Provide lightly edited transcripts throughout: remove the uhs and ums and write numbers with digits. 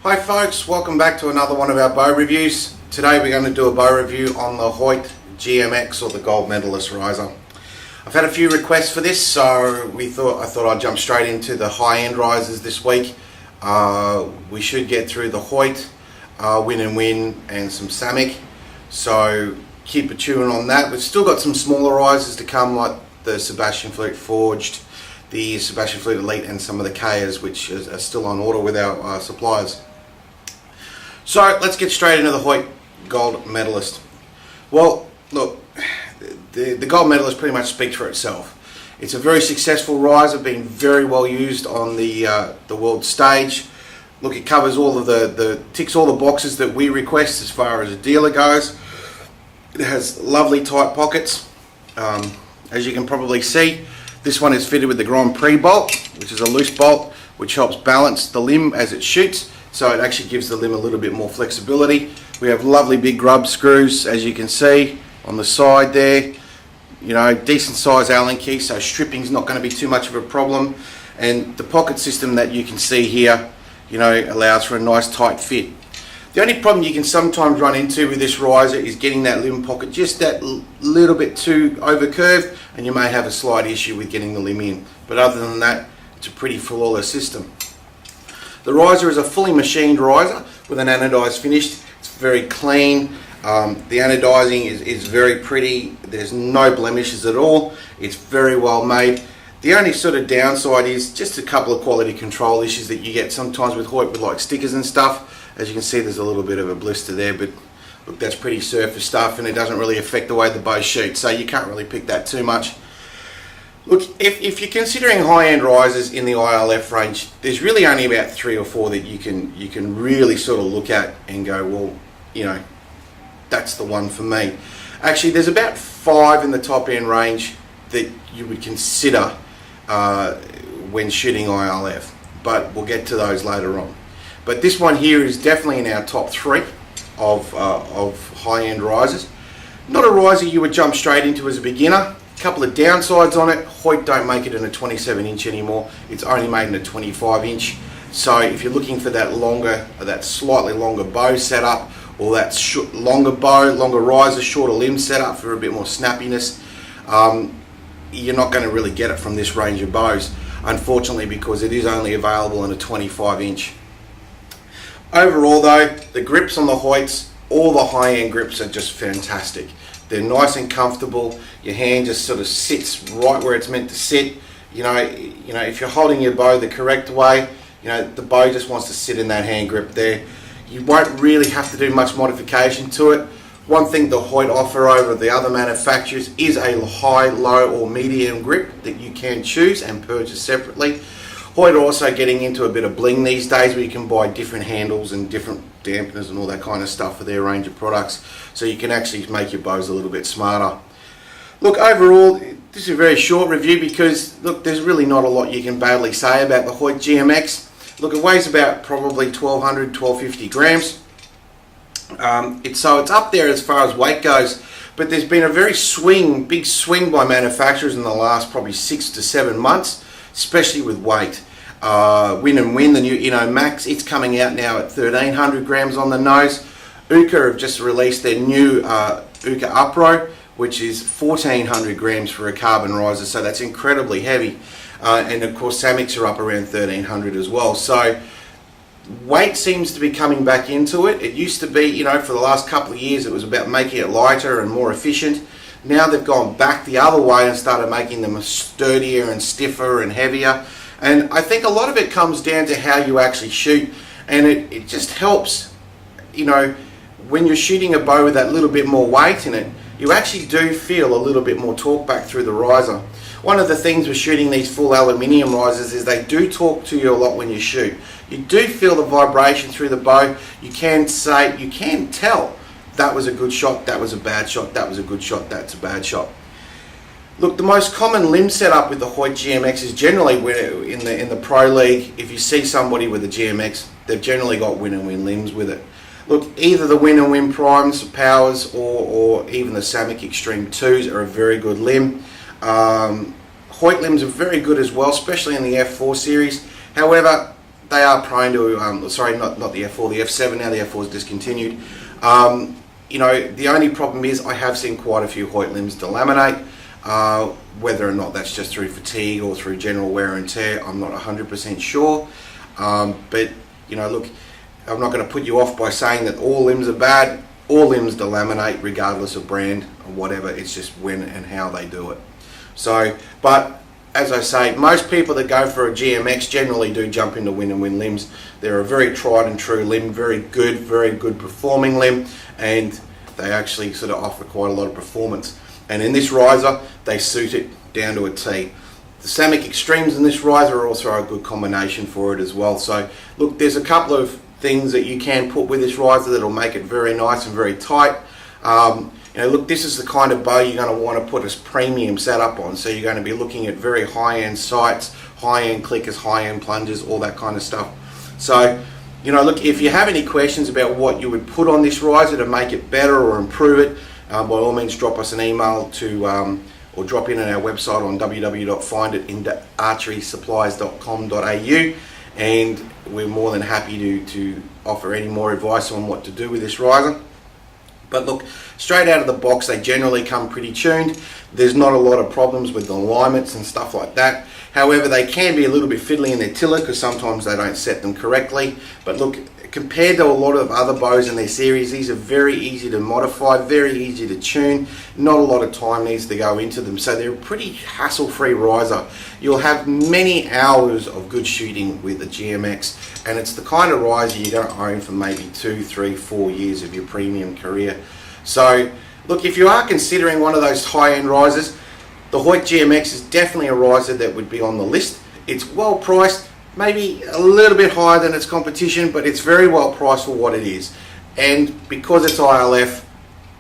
Hi folks, welcome back to another one of our bow reviews. Today we're going to do a bow review on the Hoyt GMX, or the Gold Medalist Riser. I've had a few requests for this, so I thought I'd jump straight into the high-end risers this week. We should get through the Hoyt, Win and some Samick, so keep a tune on that. We've still got some smaller risers to come, like the Sebastian Fleet Forged, the Sebastian Fleet Elite, and some of the Kayas, which are still on order with our suppliers. So let's get straight into the Hoyt Gold Medalist. Well, look, the Gold Medalist pretty much speaks for itself. It's a very successful riser, been very well used on the world stage. Look, it covers all of ticks all the boxes that we request as far as a dealer goes. It has lovely tight pockets. As you can probably see, this one is fitted with the Grand Prix bolt, which is a loose bolt, which helps balance the limb as it shoots. So it actually gives the limb a little bit more flexibility. We have lovely big grub screws, as you can see on the side there. You know, decent size Allen key, so stripping's not going to be too much of a problem. And the pocket system that you can see here, you know, allows for a nice tight fit. The only problem you can sometimes run into with this riser is getting that limb pocket just that little bit too over curved, and you may have a slight issue with getting the limb in. But other than that, it's a pretty flawless system. The riser is a fully machined riser with an anodized finish. It's very clean. The anodizing is very pretty. There's no blemishes at all. It's very well made. The only sort of downside is just a couple of quality control issues that you get sometimes with Hoyt, with like stickers and stuff. As you can see, there's a little bit of a blister there, but look, that's pretty surface stuff, and it doesn't really affect the way the bow shoots, so you can't really pick that too much. Look, if you're considering high-end risers in the ILF range, there's really only about 3 or 4 that you can really sort of look at and go, well, you know, that's the one for me. Actually, there's about 5 in the top end range that you would consider when shooting ILF, but we'll get to those later on. But this one here is definitely in our top 3 of high-end risers. Not a riser you would jump straight into as a beginner. Couple of downsides on it. Hoyt don't make it in a 27 inch anymore. It's only made in a 25 inch. So if you're looking for that longer, that slightly longer bow setup, or that longer riser, shorter limb setup for a bit more snappiness, you're not going to really get it from this range of bows, unfortunately, because it is only available in a 25 inch. Overall though, the grips on the Hoyts, all the high-end grips are just fantastic. They're nice and comfortable. Your hand just sort of sits right where it's meant to sit. You know, if you're holding your bow the correct way, you know, the bow just wants to sit in that hand grip there. You won't really have to do much modification to it. One thing the Hoyt offer over the other manufacturers is a high, low or medium grip that you can choose and purchase separately. Hoyt are also getting into a bit of bling these days, where you can buy different handles and different dampeners and all that kind of stuff for their range of products, so you can actually make your bows a little bit smarter. Look, overall, this is a very short review because, look, there's really not a lot you can badly say about the Hoyt GMX. Look, it weighs about probably 1200, 1250 grams. It's up there as far as weight goes, but there's been a very big swing by manufacturers in the last probably 6 to 7 months, especially with weight. Win, the new Inno Max, it's coming out now at 1300 grams on the nose. Uka have just released their new Uka Upro, which is 1400 grams for a carbon riser, so that's incredibly heavy. And of course, Samiks are up around 1300 as well. So weight seems to be coming back into it. It used to be, you know, for the last couple of years, it was about making it lighter and more efficient. Now they've gone back the other way and started making them sturdier and stiffer and heavier. And I think a lot of it comes down to how you actually shoot, and it just helps, you know, when you're shooting a bow with that little bit more weight in it, you actually do feel a little bit more torque back through the riser. One of the things with shooting these full aluminium risers is they do talk to you a lot when you shoot. You do feel the vibration through the bow. You can tell that was a good shot, that was a bad shot, that was a good shot, that's a bad shot. Look, the most common limb setup with the Hoyt GMX is generally in the Pro League. If you see somebody with a GMX, they've generally got win limbs with it. Look, either the win Primes, Powers, or even the Samick Extreme 2s are a very good limb. Hoyt limbs are very good as well, especially in the F4 series. However, they are prone to, sorry, not the F4, the F7 now, the F4 is discontinued. You know, the only problem is I have seen quite a few Hoyt limbs delaminate. Whether or not that's just through fatigue or through general wear and tear, I'm not 100% sure. But, you know, look, I'm not going to put you off by saying that all limbs are bad. All limbs delaminate regardless of brand or whatever. It's just when and how they do it. So, but as I say, most people that go for a GMX generally do jump into win and win limbs. They're a very tried and true limb, very good performing limb, and they actually sort of offer quite a lot of performance. And in this riser, they suit it down to a T. The Samick Extremes in this riser are also a good combination for it as well. So look, there's a couple of things that you can put with this riser that'll make it very nice and very tight. You know, look, this is the kind of bow you're going to want to put a premium setup on. So you're going to be looking at very high-end sights, high-end clickers, high-end plungers, all that kind of stuff. So, you know, look, if you have any questions about what you would put on this riser to make it better or improve it, by all means drop us an email to or drop in on our website on www.finditarcherysupplies.com.au, and we're more than happy to offer any more advice on what to do with this riser. But look, straight out of the box, they generally come pretty tuned. There's not a lot of problems with the alignments and stuff like that. However, they can be a little bit fiddly in their tiller because sometimes they don't set them correctly. But look, compared to a lot of other bows in their series, these are very easy to modify, very easy to tune. Not a lot of time needs to go into them. So they're a pretty hassle-free riser. You'll have many hours of good shooting with the GMX, and it's the kind of riser you're going to own for maybe 2, 3, 4 years of your premium career. So look, if you are considering one of those high-end risers, the Hoyt GMX is definitely a riser that would be on the list. It's well priced, maybe a little bit higher than its competition, but it's very well priced for what it is. And because it's ILF,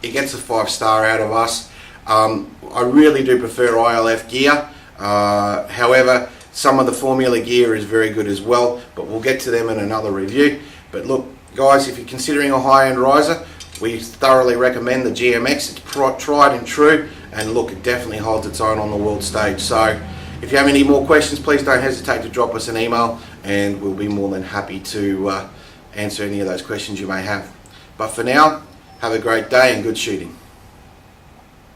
it gets a 5-star out of us. I really do prefer ILF gear. However, some of the formula gear is very good as well, but we'll get to them in another review. But look, guys, if you're considering a high-end riser, we thoroughly recommend the GMX. It's tried and true, and look, it definitely holds its own on the world stage. So if you have any more questions, please don't hesitate to drop us an email, and we'll be more than happy to answer any of those questions you may have. But for now, have a great day and good shooting.